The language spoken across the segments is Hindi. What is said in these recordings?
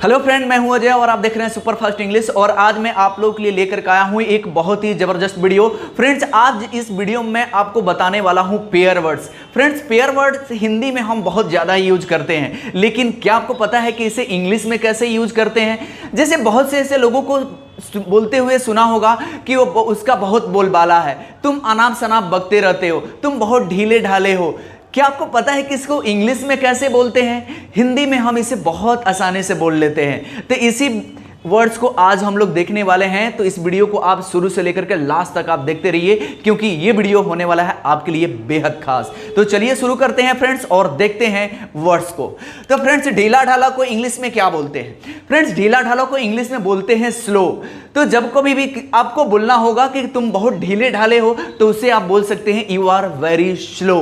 हेलो फ्रेंड, मैं हूं अजय और आप देख रहे हैं सुपर फास्ट इंग्लिश। और आज मैं आप लोगों के लिए लेकर आया हूं एक बहुत ही जबरदस्त वीडियो। फ्रेंड्स, आज इस वीडियो में आपको बताने वाला हूं pair words. Friends, pair words Hindi में हम बहुत ज़्यादा यूज करते हैं, लेकिन क्या आपको पता है कि इसे इंग्लिश में कैसे यूज करते हैं? जैसे बहुत से ऐसे लोगों को बोलते हुए सुना होगा कि वो उसका बहुत बोलबाला है, तुम अनाप शनाप बकते रहते हो, तुम बहुत ढीले ढाले हो। क्या आपको पता है कि इसको इंग्लिश में कैसे बोलते हैं? हिंदी में हम इसे बहुत आसानी से बोल लेते हैं। तो इसी वर्ड्स को आज हम लोग देखने वाले हैं, तो इस वीडियो को आप शुरू से लेकर के लास्ट तक आप देखते रहिए, क्योंकि ये वीडियो होने वाला है आपके लिए बेहद खास। तो चलिए शुरू करते हैं फ्रेंड्स और देखते हैं वर्ड्स को। तो फ्रेंड्स, ढीला ढाला को इंग्लिश में क्या बोलते हैं? फ्रेंड्स, ढीला ढाला को इंग्लिश में बोलते हैं स्लो। तो जब कभी भी आपको बोलना होगा कि तुम बहुत ढीले ढाले हो, तो उसे आप बोल सकते हैं यू आर वेरी स्लो।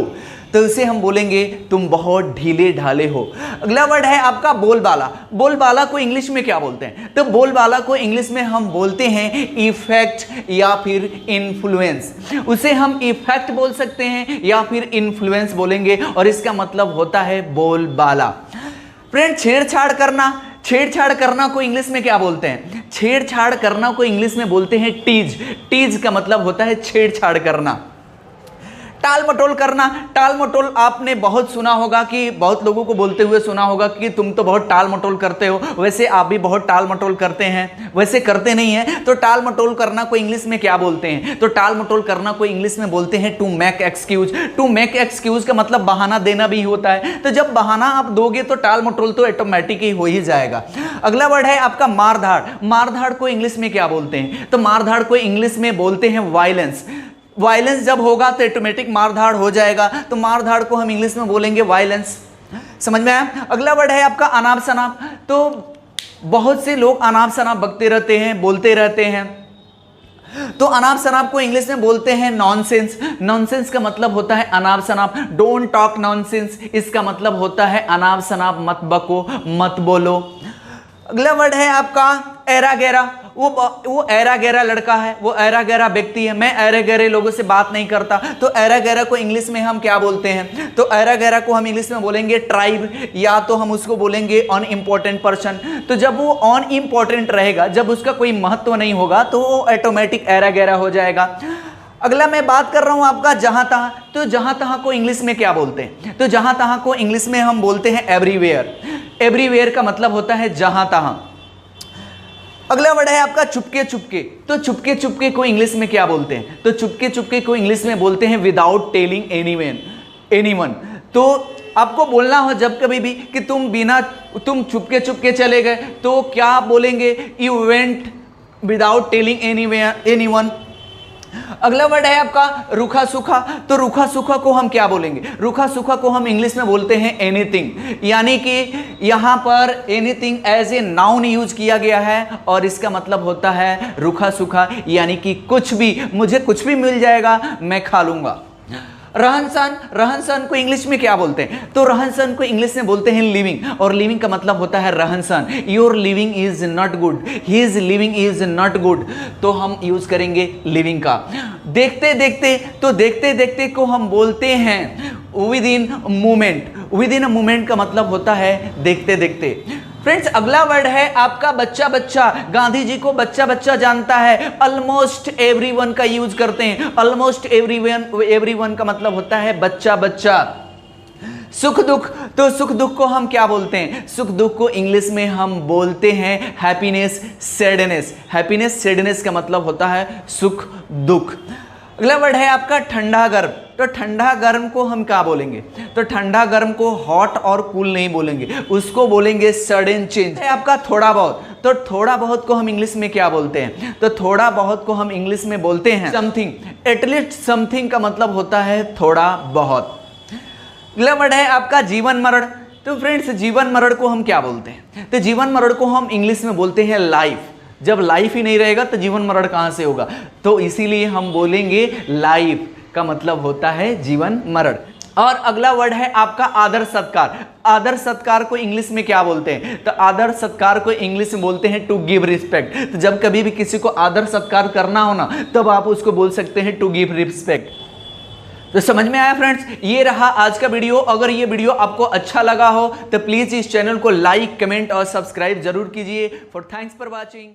तो इसे हम बोलेंगे तुम बहुत ढीले ढाले हो। अगला वर्ड है आपका बोलबाला। बोलबाला को इंग्लिश में क्या बोलते हैं? तो बोलबाला को इंग्लिश में हम बोलते हैं इफेक्ट या फिर इन्फ्लुएंस। उसे हम इफेक्ट बोल सकते हैं या फिर इन्फ्लुएंस बोलेंगे, और इसका मतलब होता है बोलबाला। फ्रेंड, छेड़छाड़ करना, छेड़छाड़ करना को इंग्लिश में क्या बोलते हैं? छेड़छाड़ करना को इंग्लिश में बोलते हैं टीज। टीज का मतलब होता है छेड़छाड़ करना। टाल मटोल करना, टाल मटोल आपने बहुत सुना होगा कि बहुत लोगों को बोलते हुए सुना होगा कि तुम तो बहुत टाल मटोल करते हो। वैसे आप भी बहुत टाल मटोल करते हैं, वैसे करते नहीं हैं। तो टाल मटोल करना को इंग्लिश में क्या बोलते हैं? तो टाल मटोल करना को इंग्लिश में बोलते हैं to make excuse. To make excuse का मतलब बहाना देना भी होता है। तो जब बहाना आप दोगे तो टाल मटोल तो ऑटोमेटिक ही हो ही जाएगा। अगला वर्ड है आपका मारधाड़। मारधाड़ को इंग्लिश में क्या बोलते हैं? तो मारधाड़ को इंग्लिश में बोलते हैं वायलेंस। वायलेंस जब होगा तो ऑटोमेटिक मारधाड़ हो जाएगा, तो मारधाड़ को हम इंग्लिश में बोलेंगे वायलेंस। समझ में आया? अगला वर्ड है आपका अनाप शनाप। तो बहुत से लोग अनाप शनाप बकते रहते हैं, बोलते रहते हैं। तो अनाप शनाप को इंग्लिश में बोलते हैं नॉनसेंस। नॉनसेंस का मतलब होता है अनाप शनाप। डोंट टॉक नॉनसेंस, इसका मतलब होता है अनाप शनाप मत बको, मत बोलो। अगला वर्ड है आपका एरा गैरा। वो एरा गैरा लड़का है, वो एरा गैरा व्यक्ति है। मैं एरा गैरे लोगों से बात नहीं करता। तो एरा गैरा को इंग्लिश में हम क्या बोलते हैं? तो एरा गैरा को हम इंग्लिश में बोलेंगे ट्राइब, या तो हम उसको बोलेंगे अनइम्पोर्टेंट पर्सन। तो जब वो अनइम्पोर्टेंट रहेगा, जब उसका कोई महत्व नहीं होगा, तो वो ऑटोमेटिक एरा गैरा हो जाएगा। अगला मैं बात कर रहा हूं आपका जहां तहां। तो जहां तहां को इंग्लिश में क्या बोलते हैं? तो जहां तहां को इंग्लिश में हम बोलते हैं एवरीवेयर। एवरीवेयर का मतलब होता है जहां तहां। अगला वर्ड है आपका चुपके चुपके। तो चुपके चुपके को इंग्लिश में क्या बोलते हैं? तो चुपके चुपके को इंग्लिश में बोलते हैं विदाउट टेलिंग एनीवन। तो आपको बोलना हो जब कभी भी कि तुम चुपके चुपके चले गए, तो क्या आप बोलेंगे? You went without telling anyone. अगला वर्ड है आपका रूखा सूखा। तो रूखा सूखा को हम क्या बोलेंगे? रूखा सूखा को हम इंग्लिश में बोलते हैं एनीथिंग। यानी कि यहां पर anything as a noun use किया गया है, और इसका मतलब होता है रूखा सूखा, यानी कि कुछ भी, मुझे कुछ भी मिल जाएगा, मैं खा लूंगा। रहन सहन, रहन सहन को इंग्लिश में क्या बोलते हैं? तो रहन सहन को इंग्लिश में बोलते हैं लिविंग, और लिविंग का मतलब होता है रहन सहन। Your living is not good, his living is not good, तो हम यूज करेंगे लिविंग का। देखते देखते, तो देखते देखते को हम बोलते हैं with in movement. With in movement का मतलब होता है देखते देखते। फ्रेंड्स, अगला वर्ड है आपका बच्चा बच्चा। गांधी जी को बच्चा बच्चा जानता है, ऑलमोस्ट एवरीवन का यूज करते हैं। ऑलमोस्ट एवरीवन का मतलब होता है बच्चा बच्चा। सुख दुख, तो सुख दुख को हम क्या बोलते हैं? सुख दुख को इंग्लिश में हम बोलते हैं हैप्पीनेस सैडनेस। हैप्पीनेस सैडनेस का मतलब होता है सुख दुख। अगला वर्ड है आपका ठंडा गर्म। तो ठंडा गर्म को हम क्या बोलेंगे? तो ठंडा गर्म को हॉट और कूल नहीं बोलेंगे, उसको बोलेंगे सडन चेंज। है आपका थोड़ा बहुत। तो थोड़ा बहुत को हम इंग्लिश में क्या बोलते हैं? तो थोड़ा बहुत को हम इंग्लिश में बोलते हैं समथिंग। एटलीस्ट समथिंग का मतलब होता है थोड़ा बहुत। अगला वर्ड है आपका जीवन मरण। तो फ्रेंड्स, जीवन मरण को हम क्या बोलते हैं? तो जीवन मरण को हम इंग्लिश में बोलते हैं लाइफ। जब लाइफ ही नहीं रहेगा तो जीवन मरण कहां से होगा? तो इसीलिए हम बोलेंगे लाइफ का मतलब होता है जीवन मरण। और अगला वर्ड है आपका आदर सत्कार। आदर सत्कार को इंग्लिश में क्या बोलते हैं? तो आदर सत्कार को इंग्लिश में बोलते हैं टू गिव रिस्पेक्ट। तो जब कभी भी किसी को आदर सत्कार करना हो ना, तब आप उसको बोल सकते हैं टू गिव रिस्पेक्ट। तो समझ में आया फ्रेंड्स, ये रहा आज का वीडियो। अगर ये वीडियो आपको अच्छा लगा हो तो प्लीज इस चैनल को लाइक, कमेंट और सब्सक्राइब जरूर कीजिए। For thanks for watching.